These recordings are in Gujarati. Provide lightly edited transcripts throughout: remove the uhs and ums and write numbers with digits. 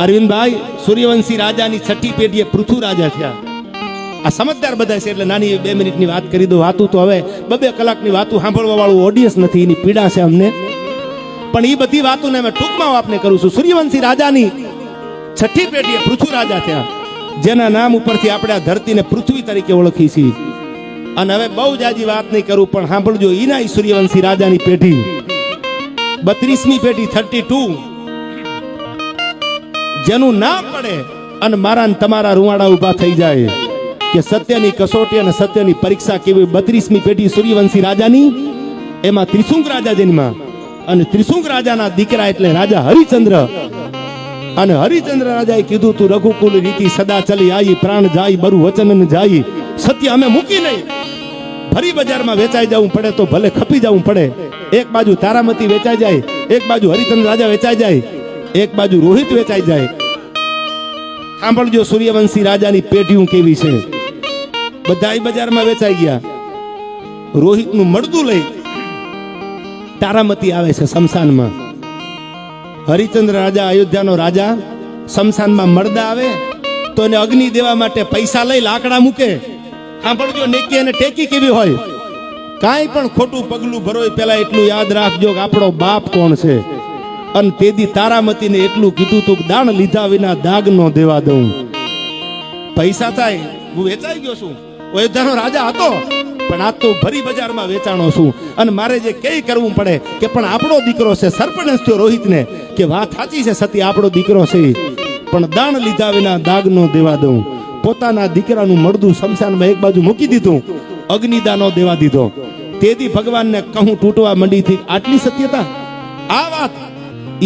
અરવિંદભાઈ સૂર્યવંશી રાજાની છઠ્ઠી પેઢીએ પૃથુ રાજા થયા. આ સમજદાર બધા છે એટલે નાની 2 મિનિટની વાત કરી દો. વાતું તો હવે 2 કલાકની વાતું સાંભળવા વાળું ઓડિયન્સ નથી, એની પીડા છે અમને. પણ એ બધી વાતોને અમે ટૂંકમાં આપને કરું છું. સૂર્યવંશી રાજાની છઠ્ઠી પેઢીએ પૃથુ રાજા થયા, જેના નામ ઉપરથી આપણે આ ધરતીને પૃથ્વી તરીકે ઓળખી છીએ. અને હવે બહુ જાજી વાત નહીં કરું, પણ સાંભળજો. ઈના સૂર્યવંશી રાજાની પેઢી 32મી પેઢી 32, જેનું નામ પડે અને મારા ને તમારા રૂવાડા ઉભા થઈ જાય કે સત્યની કસોટી અને સત્યની પરીક્ષા કેવી. 32મી પેઢી સૂર્યવંશી રાજાની, એમાં ત્રિશુંગ રાજા જન્મ્યા. અને ત્રિશુંગ રાજાના દીકરા એટલે રાજા હરિચંદ્ર. અને હરિચંદ્ર રાજાએ કીધું, તું રઘુકુલ રીતિ સદા ચલી આઈ, પ્રાણ જાય બરુ વચન જાય. સત્ય અમે મૂકી નહીં. ફરી બજારમાં વેચાઈ જવું પડે તો ભલે ખપી જવું પડે. એક બાજુ તારામતી વેચાઈ જાય, એક બાજુ હરિચંદ્ર રાજા વેચાઈ જાય, એક બાજુ રોહિત વેચાઈ જાય. સાંભળજો સૂર્યવંશી રાજાની પેઢીઓ કેવી છે. બધા બજારમાં વેચાઈ ગયા. રોહિતનું મળદું લઈ તારામતી આવે છે શમશાનમાં. હરિચંદ્ર રાજા, અયોધ્યાનો રાજા, શમશાનમાં મળદા આવે તો એને અગ્નિ દેવા માટે પૈસા લઈ લાકડા મૂકે. સાંભળજો, નેકી અને ટેકી કેવી હોય. કાંઈ પણ ખોટું પગલું ભરોય પેલા એટલું યાદ રાખજો કે આપણો બાપ કોણ છે. અને તેદી તારામતીને એટલું કીધું તું, દાણ લીધા વિના દાગ નો દેવા દઉં. પૈસા થાય, હું વેચાઈ ગયો છું. અયોધ્યાનો રાજા હતો, પણ આ તો ભરી બજારમાં વેચાણો છું. અને મારે જે કઈ કરવું પડે કે પણ આપણો દીકરો છે. સરપંચ થયો રોહિતને કે વાત સાચી છે સતી, આપણો દીકરો છે, પણ દાણ લીધા વિના દાગ નો દેવા દઉં. પોતાના દીકરાનું મળદું શમશાનમાં એક બાજુ મૂકી દીધું, અગ્નિદાનો દેવા દીધો. તેથી ભગવાનને કહું તૂટવા મંડી થી. આટલી સત્યતા. આ વાત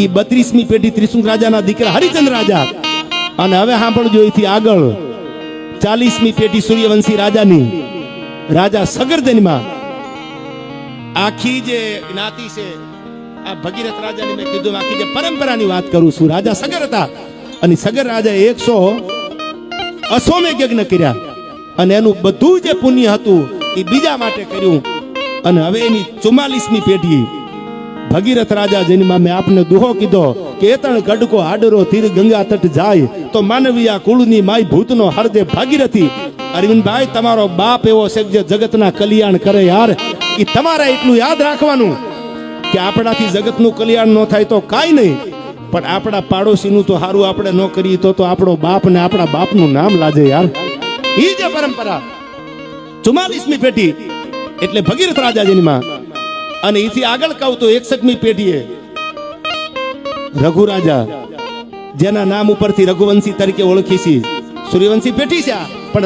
ઈ 32મી પેઢી ત્રિશુંગ રાજાના દીકરા હરિચંદ્ર રાજા. અને હવે સાંભળજો, એથી આગળ 40મી પેઢી સૂર્યવંશી રાજાની, રાજા સગરજનમાં. આખી જે જ્ઞાતિ છે, આ ભગીરથ રાજાની મેં કીધું, આખી જે પરંપરાની વાત કરું છું. રાજા સગર હતા, અને સગર રાજાએ 100 અશ્વમેઘ યજ્ઞ કર્યા. અને એનું બધું જે પુણ્ય હતું એ બીજા માટે કર્યું. અને હવે એની 44મી પેઢી ભગીરથ રાજા જન્મા. મેં આપને દુહો કીધો કે એતણ ગડકો આડરો તીર ગંગા તટ જાય, તો માનવીયા કુળની માય ભૂતનો હરદે ભાગીરથી. અરવિંદભાઈ, તમારો બાપ એવો છે જે જગતના કલ્યાણ કરે. યાર, એ તમારે એટલું યાદ રાખવાનું કે આપણાથી જગતનું કલ્યાણ ન થાય તો કાંઈ નહીં, પણ આપણા પાડોશીનું તો સારું આપણે ન કરીએ તો આપણો બાપ ને આપણા બાપનું નામ લાજે. યાર, એ જે પરંપરા. 44મી પેઢી એટલે ભગીરથ રાજા જન્મા. અને એથી આગળ કહું તો 61મી પેઢીએ રઘુ રાજા, જેના નામ ઉપરથી રઘુવંશી તરીકે ઓળખી છે. સૂર્યવંશી પેઢી છે, પણ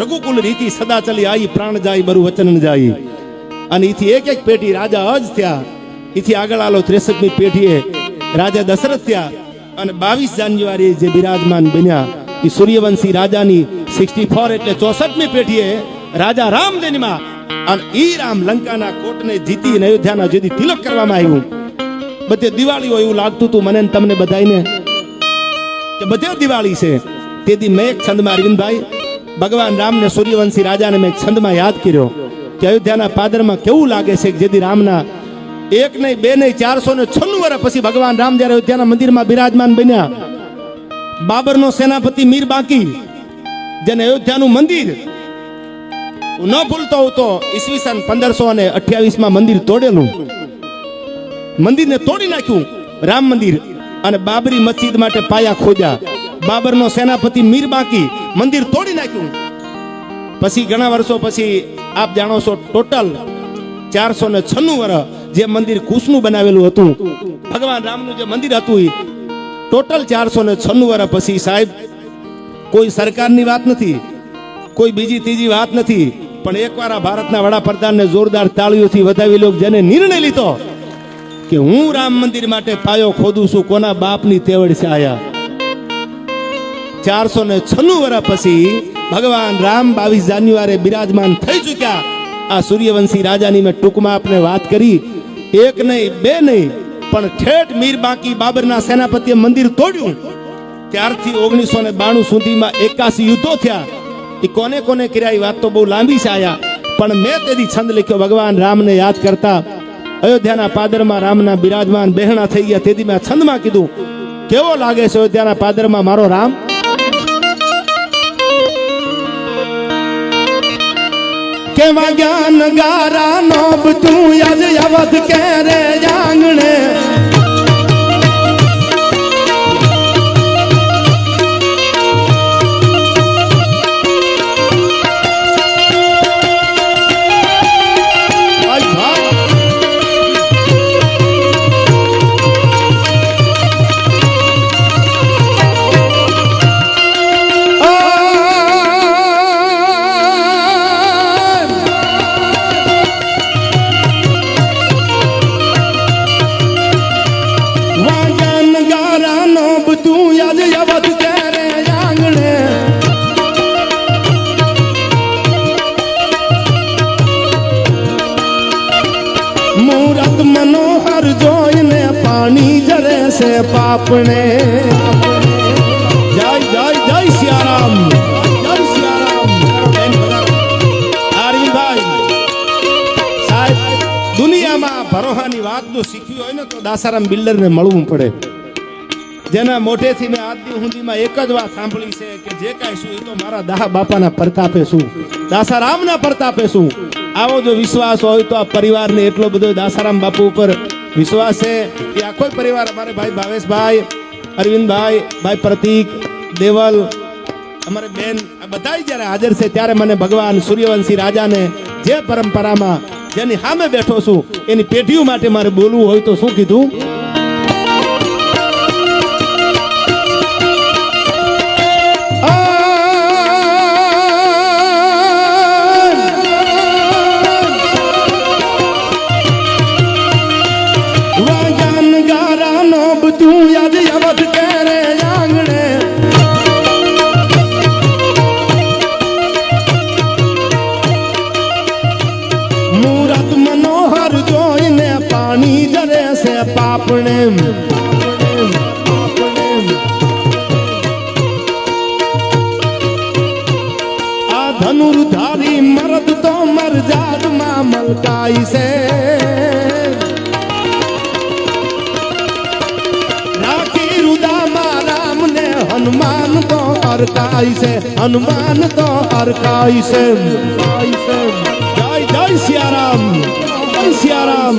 રઘુકુલ રીતિ સદા ચલી આઈ, પ્રાણ જાય બરુ વચન જાય. અને એથી એક પેઢી રાજા અજ થયા. એથી આગળ આલો 63મી પેઢીએ રાજા દશરથ થયા. અને 22 જાન્યુઆરી જે બિરાજમાન બન્યા એ સૂર્યવંશી રાજાની 64 એટલે 64મી પેઢીએ રાજા રામ જન્મા. અને ઈ રામ લંકાના કોટને જીતી અયોધ્યાના જેથી તિલક કરવામાં આવ્યું. બધે દિવાળી હોય એવું લાગતું હતું મને તમને બધાઈને કે બધે દિવાળી છે. તેથી મેં એક છંદમાં, અરવિંદભાઈ, ભગવાન રામને સૂર્યવંશી રાજાને મેં એક છંદમાં યાદ કર્યો કે અયોધ્યાના પાદરમાં કેવું લાગે છે કે જેથી રામના 1 નહીં 2 નહીં 496 વર્ષ પછી ભગવાન રામ જ્યારે અયોધ્યાના મંદિરમાં બિરાજમાન બન્યા. બાબરનો સેનાપતિ મીર બાકી, જેને અયોધ્યાનું મંદિર ન ભૂલતો હતો, ઈસવીસન 1528માં મંદિર તોડેલું. મંદિરને તોડી નાખ્યું, રામ મંદિર. અને બાબરી મસ્જિદ માટે પાયા ખોદ્યા. બાબરનો સેનાપતિ મીર બાકી મંદિર તોડી નાખ્યું. પછી ઘણા વર્ષો પછી આપ જાણો છો, ટોટલ 496 વર્ષ જે મંદિર કુશનું બનાવેલું હતું, ભગવાન રામનું જે મંદિર હતું, એ ટોટલ 496 વર્ષ પછી સાહેબ, કોઈ સરકારની વાત નથી, કોઈ બીજી ત્રીજી વાત નથી, પણ એકવાર આ ભારતના વડાપ્રધાનને જોરદાર તાળીઓથી વધાવી લો, જેને નિર્ણય લીધો કે હું રામ મંદિર માટે પાયો ખોદું છું. કોના બાપની તેવડ છે આયા. 496 વર્ષ પછી ભગવાન રામ 22 જાન્યુઆરી બિરાજમાન થઈ ચુક્યા. આ સૂર્યવંશી રાજાની મેં ટૂંકમાં આપને વાત કરી. 1 નહીં 2 નહીં, પણ ઠેઠ મીર બાકી બાબરના સેનાપતિએ મંદિર તોડ્યું. ત્યારથી 1992 સુધીમાં 81 યુદ્ધો થયા. એ કોને કોને કર્યા એ વાત તો બહુ લાંબી છે આયા, પણ મેં તેથી છંદ લખ્યો ભગવાન રામને યાદ કરતા. અયોધ્યાના પાદરમાં રામના બિરાજમાન બહેણા થઈ ગયા. તેથી મેં છંદમાં કીધું કેવો લાગે છે અયોધ્યાના પાદરમાં મારો રામ? કેવા જ્ઞાન ગારા નોબ તું યજ અવધ કે રે આંગણે મૂરત મનોહર જોઈને પાણી જરે છે પાપણે જય જય જય સિયારામ જય સિયારામ અરવિંદભાઈ સાહેબ દુનિયામાં ભરોહાની વાત જો શીખવી હોય ને તો દાસારામ બિલ્ડરને મળવું પડે જેના મોઢેથી મેં આજ સુધીમાં એક જ વાત સાંભળી છે કે જે કાંઈ શું એ તો મારા દાહ બાપાના પ્રતાપે શું દાસારામના પ્રતાપે શું આવો જો વિશ્વાસ હોય તો આ પરિવારને એટલો બધો દાસારામ બાપુ ઉપર વિશ્વાસ છે એ આખો પરિવાર અમારે ભાઈ ભાવેશભાઈ અરવિંદભાઈ ભાઈ પ્રતીક દેવલ અમારે બેન આ બધા જ્યારે હાજર છે ત્યારે મને ભગવાન સૂર્યવંશી રાજાને જે પરંપરામાં જેની સામે બેઠો છું એની પેઢીઓ માટે મારે બોલવું હોય તો શું કીધું? પાપણે આ ધનુર્ધારી મરદ તો મરજાદમાં મલકાઈ છે રાખી રુદામાં રામને હનુમાન તો અરકાઈ છે હનુમાન તો અરકાઈ છે જય જય સિયારામ જય સિયારામ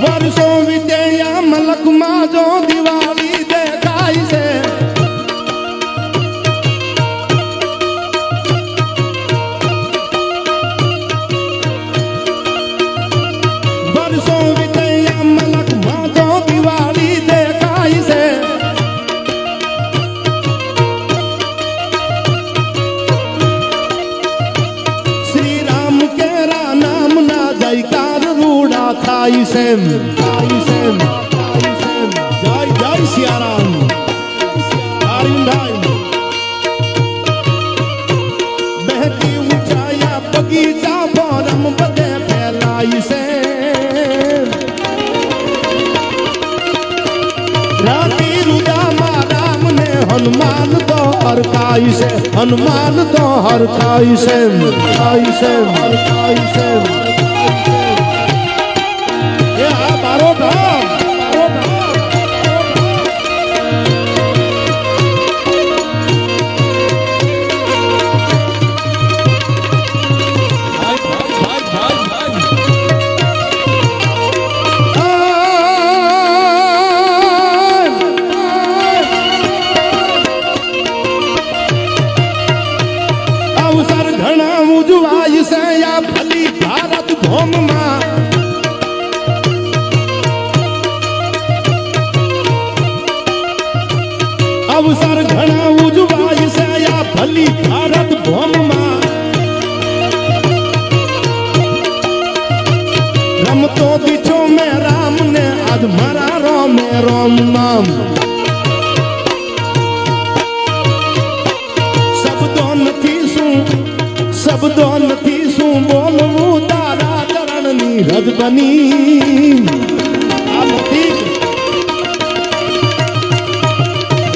વર્ષો વિદ્યા મલકમાં જો દિવાળી દેખાય છે વર્ષો વિદ્યા મલકમાં જો દિવાળી દેખાય છે શ્રી રામ કેરા નામના જયકાર રૂડા થાય છે જય જય સિયારામ અરવિંદભાઈ બહેતી ઊંચાયા બગીચા ફોરમ બધે ફેલાય છે રાતી રુદામાં રામને હનુમાન તો હરખાય છે હનુમાન તો હરખાય છે હરખાય છે અવસર ઘણા ઉજવાય છે આ ભલી ભારત ભૂમિમાં અવસર ઘણા ઉજવાય છે આ ભલી ભારત ભૂમિમાં રમતો દીઠો મેં રામને આજ મારા રોમે રોમ નામ શબ્દો નથી શું રજ બની આ પ્રતીક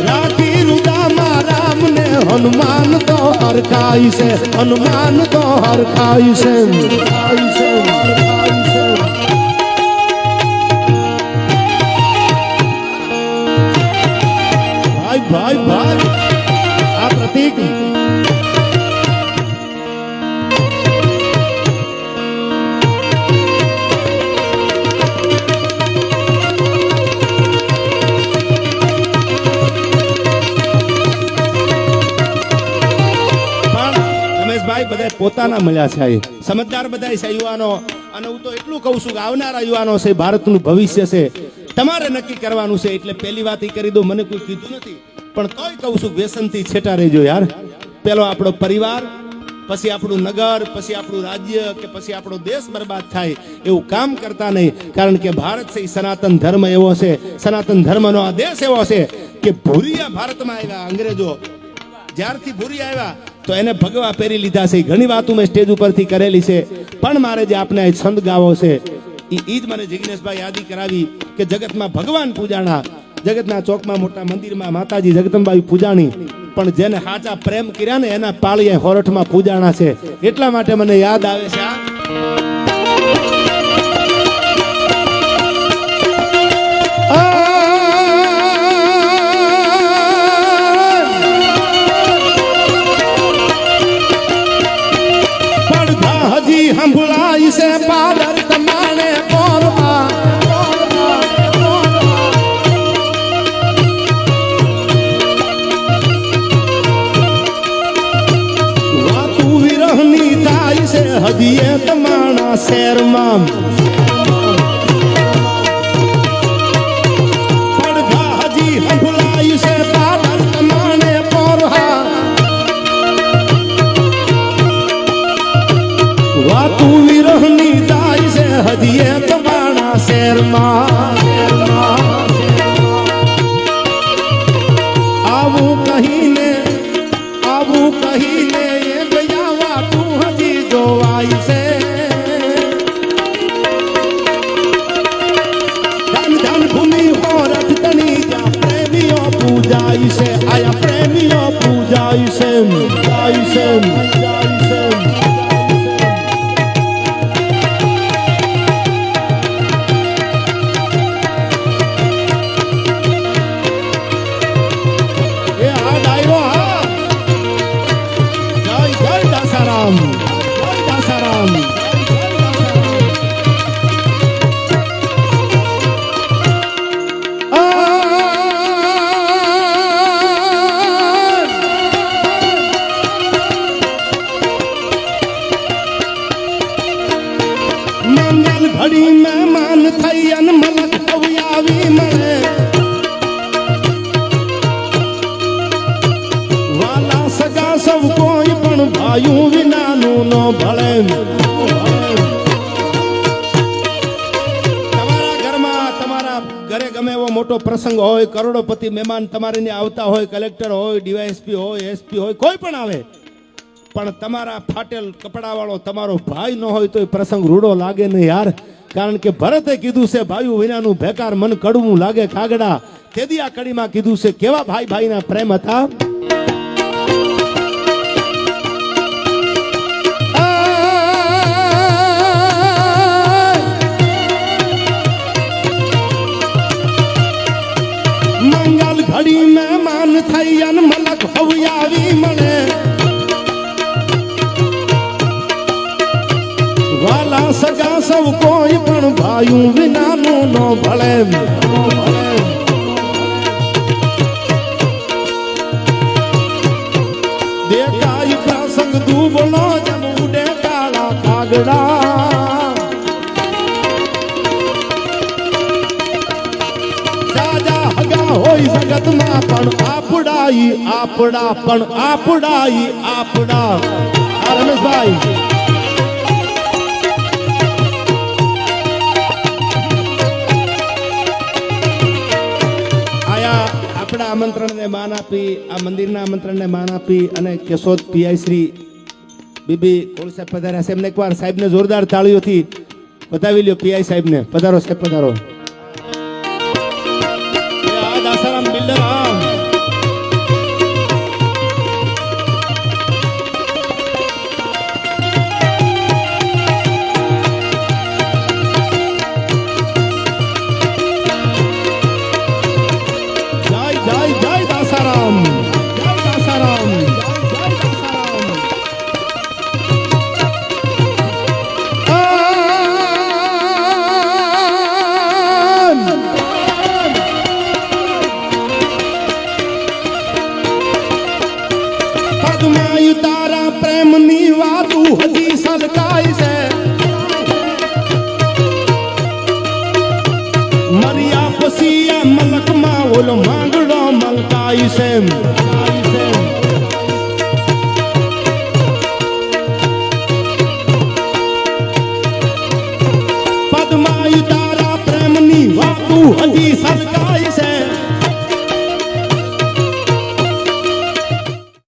રાખી રુદામાં રામને હનુમાન તો હરખાય છે, હનુમાન તો હરખાય છે, હરખાય છે, હરખાય છે. ભાઈ ભાઈ ભાઈ આ પ્રતીક બધા પોતાના મળ્યા છે, સમજદાર બધા છે યુવાનો. અને હું તો એટલું કહું છું કે આવનારા યુવાનો છે, ભારતનું ભવિષ્ય છે, તમારે નક્કી કરવાનું છે. એટલે પહેલી વાત કરી દો, મને કોઈ કીધું નથી પણ તોય કહું છું, વ્યસનથી છેટા રહેજો યાર. પેલો આપણો પરિવાર, પછી આપણું નગર, પછી આપણું રાજ્ય કે પછી આપણો દેશ બરબાદ થાય એવું કામ કરતા નહીં. કારણ કે ભારત છે એ સનાતન ધર્મ એવો છે, સનાતન ધર્મનો આ દેશ એવો છે કે ભૂરિયા ભારતમાં આવ્યા અંગ્રેજો. જ્યારથી ભૂરી આવ્યા તો એને ભગવા પહેરી લીધા છે. ઘણી વાતો મેં સ્ટેજ ઉપરથી કરેલી છે, પણ મારે જે આપને છંદ ગાવો છે એ જ મને જિગ્નેશભાઈ યાદી કરાવી કે જગતમાં ભગવાન પૂજાણા, જગતના ચોકમાં મોટા મંદિરમાં માતાજી જગદંબાઈ પૂજાણી, પણ જેને સાચા પ્રેમ કર્યા ને એના પાળીએ હોરઠમાં પૂજાણા છે. એટલા માટે મને યાદ આવે છે આ સંભળાય છે પાદર તમારે પોરવા. વાતું વિરહની થાય છે હજીએ તમારા શહેરમાં. પડઘા હજી સંભળાય છે પાદર તમારે પોરવા. વાતું વિરહની થાય છે હજીએ તમારા શહેરમાં. આવું કહીને એ ગયા વાતું હજી જોવાય છે. ધન ધન ભૂમિ હોરઠ તણી જ્યાં પ્રેમીઓ પૂજાય છે, આયા પ્રેમીઓ પૂજાય છે, જાય છે, જાય છે. ઘડી મહેમાન થઈ અન મલક આવી મળે. વાલા સગા સૌ કોઈ પણ ભાયું વિનાનું ન ભળે. તમારા ઘરમાં, તમારા ઘરે ગમે એવો મોટો પ્રસંગ હોય, કરોડોપતિ મહેમાન તમારે આવતા હોય, કલેક્ટર હોય, ડીવાયએસપી હોય, એસપી હોય, કોઈ પણ આવે, પણ તમારા ફાટેલ કપડાવાળો તમારો ભાઈ ન હોય તો એ પ્રસંગ રૂડો લાગે ને યાર. કારણ કે ભરતે કીધું છે ભાઈઓ વિનાનું બેકાર મન કડવું લાગે કાગડા. તેદી આ કડીમાં કીધું છે કેવા ભાઈ ભાઈના પ્રેમ હતા. મંગલ ઘડી મહેમાન થઈ અન મલક હવયાવી મળે. વાલા સગા સૌ કોઈ પણ ભાયું વિનાનું ન ભળે. દેખાય પ્રસંગ દુબળો જમ ઉડે કાળા કાગડા. રાજા હગા હોય જગતમાં પણ આપડાઈ આપડા, પણ આપડાઈ આપડા. રમેશભાઈ આપણા આમંત્રણને માન આપી, આ મંદિરના આમંત્રણને માન આપી અને કેશોદ પીઆઈ શ્રી બીબી કોળ સાહેબ પધાર્યા છે. એમને એકવાર સાહેબને જોરદાર તાળીઓથી બતાવી લ્યો પીઆઈ સાહેબ ને. પધારો સાહેબ પધારો. આ દાસારામ બિલ્ડર આ તારા પ્રેમની વાતું હજી સલકાય છે. મરિયા પછી આ મલકમાં ઓલો માંગડો મલકાય છે. પદ્માયુ તારા પ્રેમની વાતું હજી